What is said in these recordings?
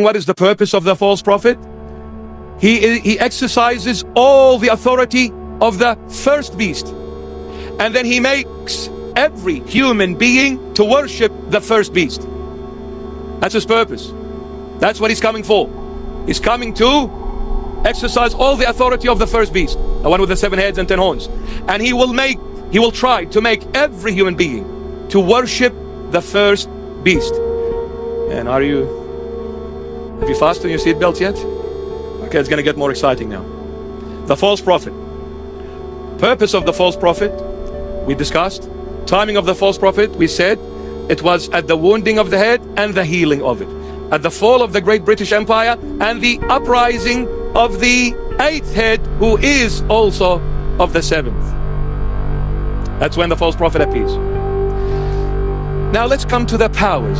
What is the purpose of the false prophet? He exercises all the authority of the first beast, and then he makes every human being to worship the first beast. That's his purpose. That's what he's coming for. He's coming to exercise all the authority of the first beast, the one with the 7 heads and 10 horns, and he will try to make every human being to worship the first beast. And have you fastened your seatbelts yet? Okay, it's going to get more exciting now. The false prophet. Purpose of the false prophet, we discussed. Timing of the false prophet, we said it was at the wounding of the head and the healing of it, at the fall of the great British Empire and the uprising of the 8th head, who is also of the 7th. That's when the false prophet appears. Now let's come to the powers,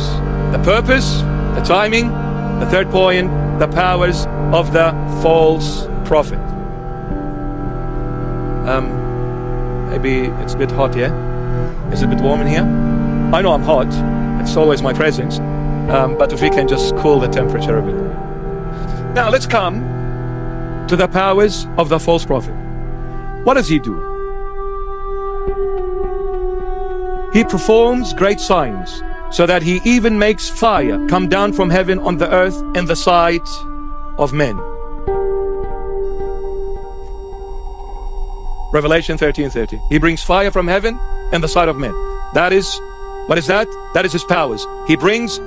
the purpose, the timing, the third point, the powers of the false prophet. Maybe it's a bit hot here. Is it a bit warm in here? I know I'm hot. It's always my presence. But if we can just cool the temperature a bit. Now let's come to the powers of the false prophet. What does he do? He performs great signs, so that he even makes fire come down from heaven on the earth in the sight of men. Revelation 13:30. He brings fire from heaven in the sight of men. That is, what is that? That is his powers. He brings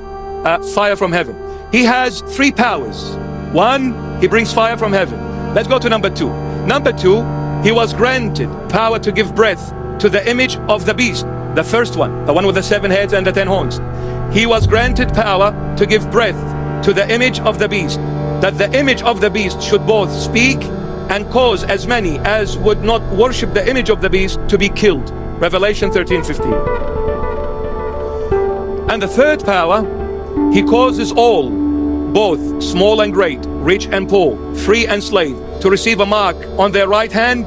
fire from heaven. He has 3 powers. 1, he brings fire from heaven. Let's go to number 2. Number 2, he was granted power to give breath to the image of the beast. The first one, the one with the 7 heads and the 10 horns. He was granted power to give breath to the image of the beast, that the image of the beast should both speak and cause as many as would not worship the image of the beast to be killed. Revelation 13:15. And the third power, he causes all, both small and great, rich and poor, free and slave, to receive a mark on their right hand,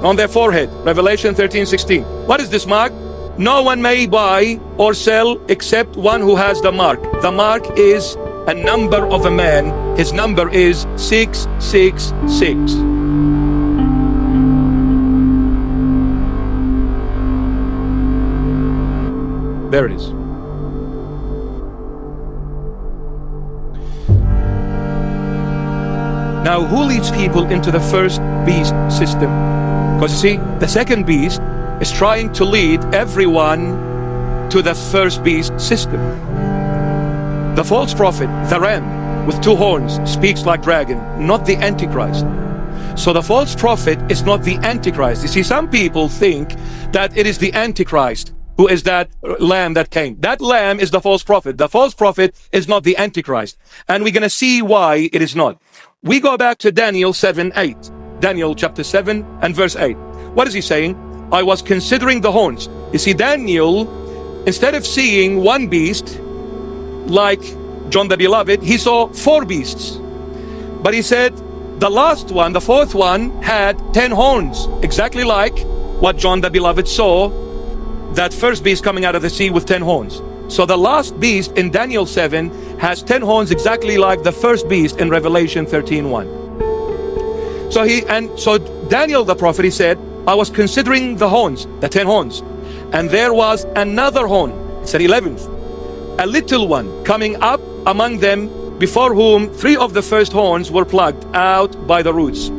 on their forehead. Revelation 13:16. What is this mark? No one may buy or sell except one who has the mark. The mark is a number of a man. His number is 666. There it is. Now, who leads people into the first beast system? Because you see, the second beast is trying to lead everyone to the first beast system. The false prophet, the ram with 2 horns, speaks like dragon, not the Antichrist. So the false prophet is not the Antichrist. You see, some people think that it is the Antichrist who is that lamb that came. That lamb is the false prophet. The false prophet is not the Antichrist. And we're going to see why it is not. We go back to Daniel 7:8. Daniel chapter 7 and verse 8. What is he saying? I was considering the horns. You see, Daniel, instead of seeing one beast like John the Beloved, he saw 4 beasts. But he said the last one, the 4th one, had 10 horns, exactly like what John the Beloved saw, that first beast coming out of the sea with 10 horns. So the last beast in Daniel 7 has 10 horns, exactly like the first beast in Revelation 13:1. So Daniel the prophet, he said, I was considering the horns, the 10 horns, and there was another horn, it's an 11th, a little one coming up among them, before whom 3 of the first horns were plucked out by the roots.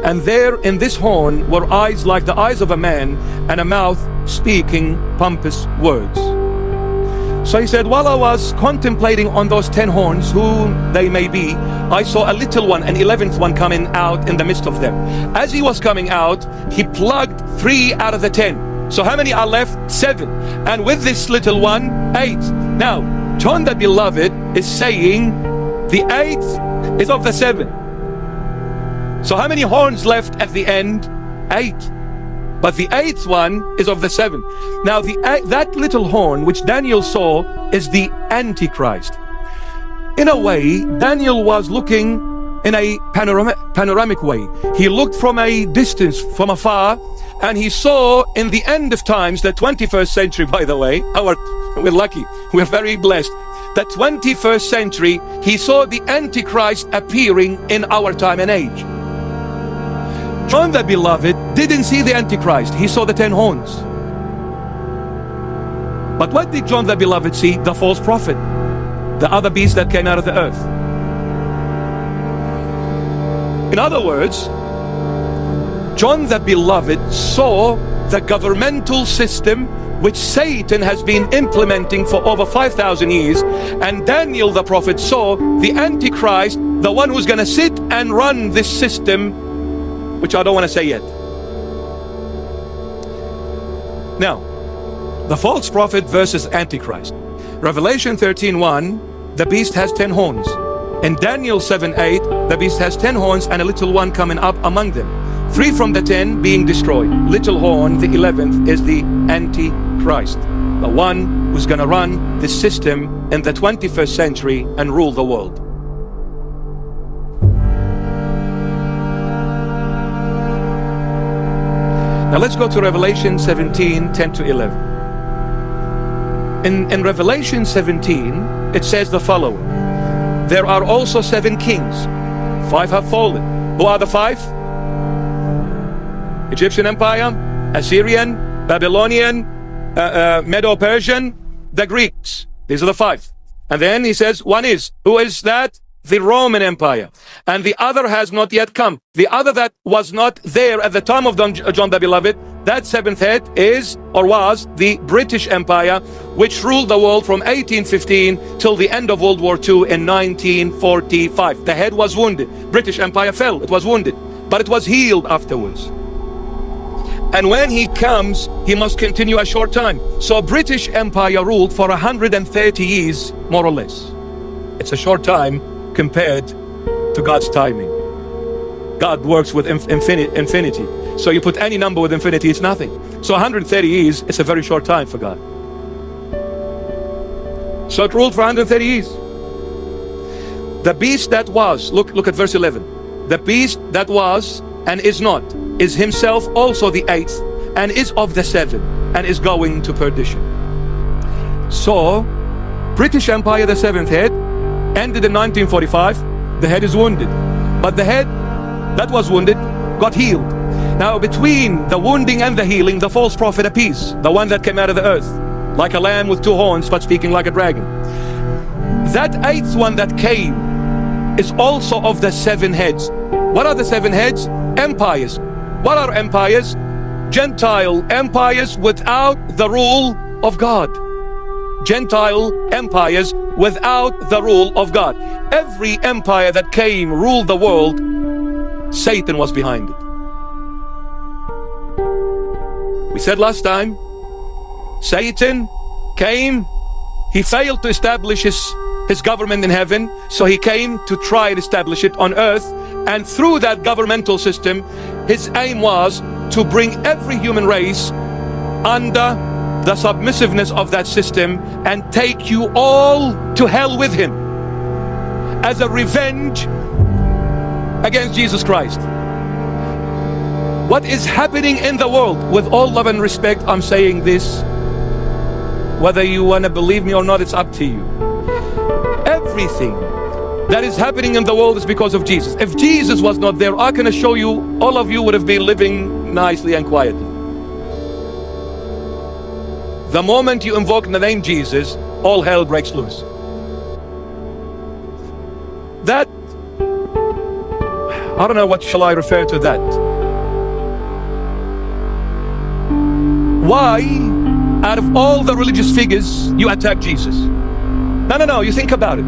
And there in this horn were eyes like the eyes of a man, and a mouth speaking pompous words. So he said, while I was contemplating on those 10 horns, who they may be, I saw a little one, an 11th one, coming out in the midst of them. As he was coming out, he plucked 3 out of the 10. So how many are left? 7. And with this little one, 8. Now, John the Beloved is saying the 8th is of the 7. So how many horns left at the end? 8. But the 8th one is of the 7. Now that little horn which Daniel saw is the Antichrist. In a way, Daniel was looking in a panoramic way. He looked from a distance, from afar, and he saw in the end of times, the 21st century, by the way, we're lucky, we're very blessed. the 21st century, he saw the Antichrist appearing in our time and age. John the Beloved didn't see the Antichrist, he saw the 10 horns. But what did John the Beloved see? The false prophet, the other beast that came out of the earth. In other words, John the Beloved saw the governmental system which Satan has been implementing for over 5,000 years, and Daniel the prophet saw the Antichrist, the one who's going to sit and run this system, which I don't want to say yet. Now, the false prophet versus Antichrist. Revelation 13:1, the beast has 10 horns. In Daniel 7:8, the beast has 10 horns and a little one coming up among them. 3 from the 10 being destroyed. Little horn, the 11th, is the Antichrist, the one who's going to run this system in the 21st century and rule the world. Now let's go to Revelation 17:10 to 11. In Revelation 17, it says the following: there are also 7 kings. 5 have fallen. Who are the 5? Egyptian Empire, Assyrian, Babylonian, Medo-Persian, the Greeks. These are the 5. And then he says, one is. Who is that? The Roman Empire. And the other has not yet come. The other that was not there at the time of John the Beloved, that 7th head is, or was, the British Empire, which ruled the world from 1815 till the end of World War II in 1945. The head was wounded. British Empire fell. It was wounded. But it was healed afterwards. And when he comes, he must continue a short time. So British Empire ruled for 130 years, more or less. It's a short time compared to God's timing. God works with infinity. So you put any number with infinity, it's nothing. So 130 years, it's a very short time for God. So it ruled for 130 years. The beast that was, look at verse 11. The beast that was and is not, is himself also the 8th, and is of the 7, and is going to perdition. So, British Empire, the 7th head, ended in 1945. The head is wounded. But the head that was wounded got healed. Now, between the wounding and the healing, the false prophet appears, the one that came out of the earth, like a lamb with 2 horns, but speaking like a dragon. That 8th one that came is also of the 7 heads. What are the 7 heads? Empires. What are empires? Gentile empires without the rule of God. Gentile empires without the rule of God. Every empire that came, ruled the world, Satan was behind it. We said last time, Satan came, he failed to establish his government in heaven, so he came to try and establish it on earth. And through that governmental system, his aim was to bring every human race under the submissiveness of that system and take you all to hell with him as a revenge against Jesus Christ. What is happening in the world, with all love and respect, I'm saying this, whether you want to believe me or not, it's up to you. Everything that is happening in the world is because of Jesus. If Jesus was not there, I can assure you, all of you would have been living nicely and quietly. The moment you invoke the name Jesus, all hell breaks loose. That, I don't know what shall I refer to that. Why, out of all the religious figures, you attack Jesus? No, you think about it.